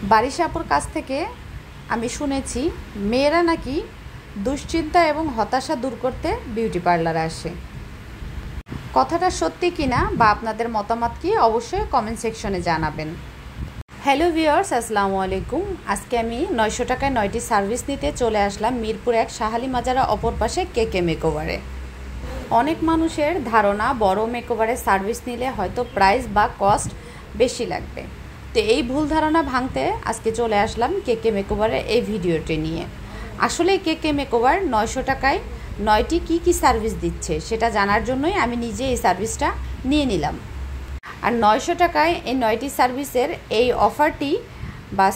বারিশা আপুর কাছ থেকে আমি শুনেছি মেয়েরা নাকি দুশ্চিন্তা এবং হতাশা দূর করতে বিউটি পার্লারে আসে। কথাটা সত্যি কিনা বা আপনাদের মতামত কি অবশ্যই কমেন্ট সেকশনে জানাবেন। হ্যালো ভিউয়ার্স, আসসালামু আলাইকুম। আজকে আমি 900 টাকায় 9টি সার্ভিস নিতে চলে আসলাম মিরপুর 1 শাহালি মাজারা অপর পাশে কেকে মেকওভারে। অনেক মানুষের ধারণা বড় মেকওভারের সার্ভিস নিলে হয়তো প্রাইস বা কস্ট বেশি লাগবে। তো এই ভুল ধারণা ভাঙতে আজকে চলে আসলাম কেকে মেকওভারের এই ভিডিওটি নিয়ে। আসলে কেকে মেকওভার 900 টাকায় 9টি কী সার্ভিস দিচ্ছে সেটা জানার জন্যই আমি নিজে এই সার্ভিসটা নিয়ে নিলাম। আর 900 টাকায় এই 9টি সার্ভিসের এই অফারটি বা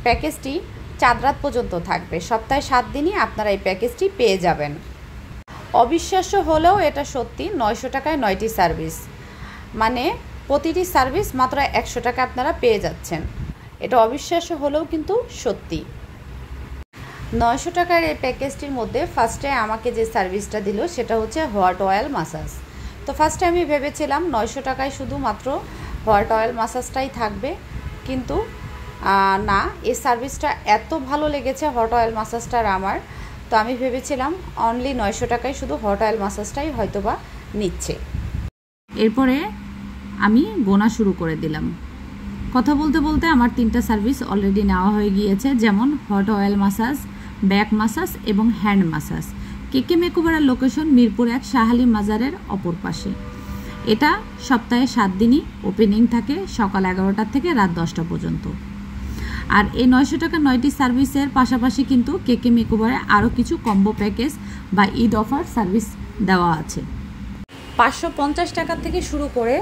প্যাকেজটি 4 রাত পর্যন্ত থাকবে। সপ্তাহে 7 দিনই আপনারা এই প্যাকেজটি পেয়ে যাবেন। অবিশ্বাস্য হলেও এটা সত্যি, 900 টাকায় 9টি সার্ভিস মানে প্রতিটি সার্ভিস মাত্র 100 টাকা আপনারা পেয়ে যাচ্ছেন। এটা অবিশ্বাস্য হলেও কিন্তু সত্যি। 900 টাকার এই প্যাকেজটির মধ্যে ফার্স্টে আমাকে যে সার্ভিসটা দিল সেটা হচ্ছে হট অয়েল মাসাজ। তো ফার্স্টে আমি ভেবেছিলাম 900 টাকায় শুধুমাত্র হট অয়েল মাসাজটাই থাকবে, কিন্তু না, এই সার্ভিসটা এত ভালো লেগেছে হট অয়েল মাসাজটার আমার। তো আমি ভেবেছিলাম অনলি 900 টাকায় শুধু হট অয়েল মাসাজটাই হয়তোবা নিচ্ছে। এরপরে আমি গোনা শুরু করে দিলাম। কথা বলতে বলতে আমার 3টা সার্ভিস অলরেডি নেওয়া হয়ে গিয়েছে, যেমন hot oil massage, back massage এবং হ্যান্ড মাসাজ। কেকে মেকওভারের লোকেশন মিরপুর 1 শাহালি মাজারের অপর পাশে। এটা সপ্তাহে 7 দিনই ওপেনিং থাকে, সকাল 11টা থেকে রাত 10টা পর্যন্ত। আর এই 900 টাকা 9টি সার্ভিসের পাশাপাশি কিন্তু কেকে মেকওভারে আরও কিছু কম্বো প্যাকেজ বা ঈদ অফার সার্ভিস দেওয়া আছে। 550 টাকা থেকে শুরু করে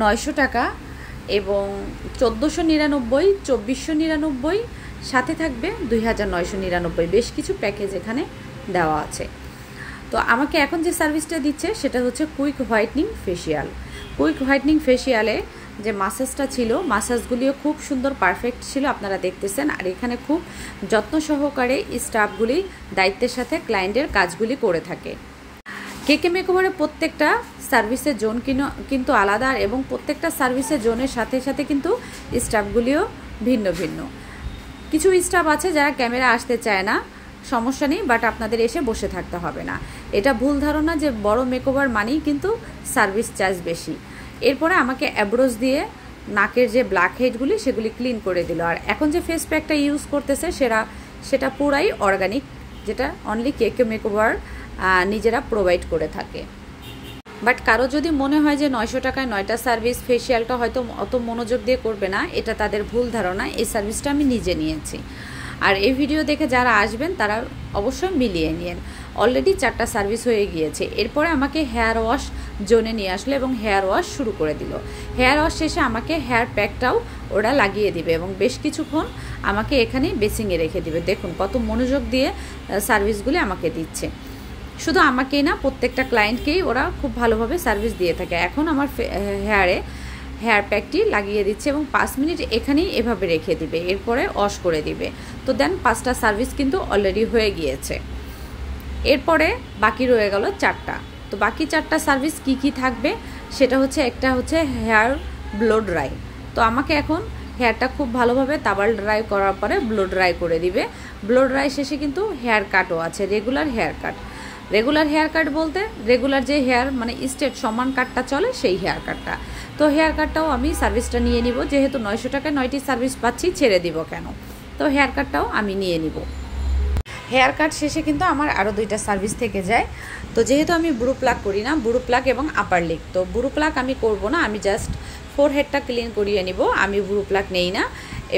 900 টাকা এবং 1499, 2499, সাথে থাকবে 2999, বেশ কিছু প্যাকেজ এখানে দেওয়া আছে। তো আমাকে এখন যে সার্ভিসটা দিচ্ছে সেটা হচ্ছে quick whitening facial. Quick whitening ফেসিয়ালে যে মাসাজটা ছিল, মাসাজগুলিও খুব সুন্দর পারফেক্ট ছিল, আপনারা দেখতেছেন। আর এখানে খুব যত্ন সহকারে স্টাফগুলি দায়িত্বের সাথে ক্লায়েন্টের কাজগুলি করে থাকে। কেকে মেকওভারের প্রত্যেকটা সার্ভিসের জোন কিন্তু আলাদা, এবং প্রত্যেকটা সার্ভিসের জোনের সাথে সাথে কিন্তু স্টাফগুলিও ভিন্ন ভিন্ন। কিছু স্টাফ আছে যারা ক্যামেরা আসতে চায় না, সমস্যা নেই, বাট আপনাদের এসে বসে থাকতে হবে না। এটা ভুল ধারণা যে বড় মেকওভার মানেই কিন্তু সার্ভিস চার্জ বেশি। এরপরে আমাকে অ্যাব্রোস দিয়ে নাকের যে ব্ল্যাক হেডগুলি সেগুলি ক্লিন করে দিল। আর এখন যে ফেস প্যাকটা ইউজ করতেছে সেটা পুরাই অর্গানিক, যেটা অনলি কেকে মেকওভার নিজেরা প্রোভাইড করে থাকে। বাট কারো যদি মনে হয় যে 900 টাকায় 9টা সার্ভিস, ফেসিয়ালটা হয়তো অত মনোযোগ দিয়ে করবে না, এটা তাদের ভুল ধারণা। এই সার্ভিসটা আমি নিজে নিয়েছি। আর এই ভিডিও দেখে যারা আসবেন তারা অবশ্যই মিলিয়ে নিন। অলরেডি 4টা সার্ভিস হয়ে গিয়েছে। এরপরে আমাকে হেয়ার ওয়াশ জোনে নিয়ে আসলো এবং হেয়ার ওয়াশ শুরু করে দিল। হেয়ার ওয়াশ শেষে আমাকে হেয়ার প্যাকটাও ওরা লাগিয়ে দিবে এবং বেশ কিছুক্ষণ আমাকে এখানে বেসিংয়ে রেখে দিবে। দেখুন কত মনোযোগ দিয়ে সার্ভিসগুলি আমাকে দিচ্ছে। শুধু আমাকেই না, প্রত্যেকটা ক্লায়েন্টকেই ওরা খুব ভালোভাবে সার্ভিস দিয়ে থাকে। এখন আমার হেয়ার প্যাকটি লাগিয়ে দিচ্ছে এবং 5 মিনিট এখানেই এভাবে রেখে দিবে, এরপরে ওয়াশ করে দিবে। তো দেন 5টা সার্ভিস কিন্তু অলরেডি হয়ে গিয়েছে। এরপরে বাকি রয়ে গেল 4টা। তো বাকি 4টা সার্ভিস কি থাকবে সেটা হচ্ছে, একটা হচ্ছে হেয়ার ব্লো ড্রাই। তো আমাকে এখন হেয়ারটা খুব ভালোভাবে তাওয়াল ড্রাই করার পরে ব্লো ড্রাই করে দিবে। ব্লো ড্রাই শেষে কিন্তু হেয়ার কাটও আছে, regular haircut. Regular haircut বলতে রেগুলার যে হেয়ার মানে স্ট্রেট সমান কাটটা চলে সেই হেয়ার কাটটা। তো হেয়ার কাটটাও আমি সার্ভিসটা নিয়ে নিব, যেহেতু 900 টাকায় 9টি সার্ভিস পাচ্ছি, ছেড়ে দিব কেন। তো হেয়ার কাটটাও আমি নিয়ে নিব। হেয়ার কাট শেষে কিন্তু আমার আরও 2টা সার্ভিস থেকে যায়। তো যেহেতু আমি ব্রু প্লাক করি না, ব্রু প্লাক এবং আপার লিপ, তো ব্রু প্লাক আমি করব না, আমি জাস্ট ফোরহেডটা ক্লিন করিয়ে নিব। আমি ব্রু প্লাক নেই না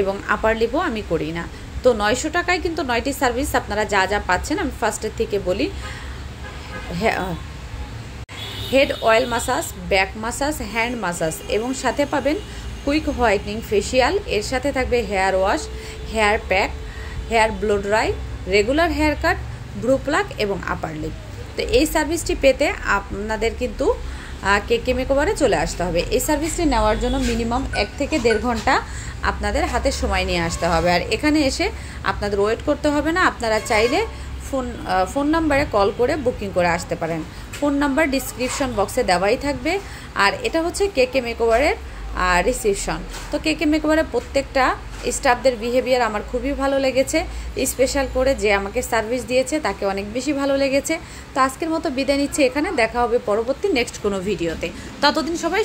এবং আপার লিপও আমি করি না। তো 900 টাকায় কিন্তু 9টি সার্ভিস আপনারা যা পাচ্ছেন আমি ফার্স্টের থেকে বলি। Head oil massage, back massage, hand massage এবং সাথে পাবেন কুইক হোয়াইটনিং ফেসিয়াল। এর সাথে থাকবে hair wash, hair pack, hair blow dry, regular haircut, brow pluck এবং আপার লিপ। তো এই সার্ভিসটি পেতে আপনাদের কিন্তু কেকে মেকওভারে চলে আসতে হবে। এই সার্ভিসটি নেওয়ার জন্য মিনিমাম 1 থেকে 1.5 ঘন্টা আপনাদের হাতে সময় নিয়ে আসতে হবে। আর এখানে এসে আপনাদের ওয়েট করতে হবে না, আপনারা চাইলে ফোন নাম্বারে কল করে বুকিং করে আসতে পারেন। ফোন নাম্বার ডিসক্রিপশন বক্সে দেওয়াই থাকবে। আর এটা হচ্ছে কেকে মেকওভারের রিসেপশন। তো কেকে মেকওভারের প্রত্যেকটা স্টাফদের বিহেভিয়ার আমার খুবই ভালো লেগেছে, স্পেশাল করে যে আমাকে সার্ভিস দিয়েছে তাকে অনেক বেশি ভালো লেগেছে। তো আজকের মতো বিদায় নিচ্ছে এখানে, দেখা হবে পরবর্তী নেক্সট কোনো ভিডিওতে। ততদিন সবাই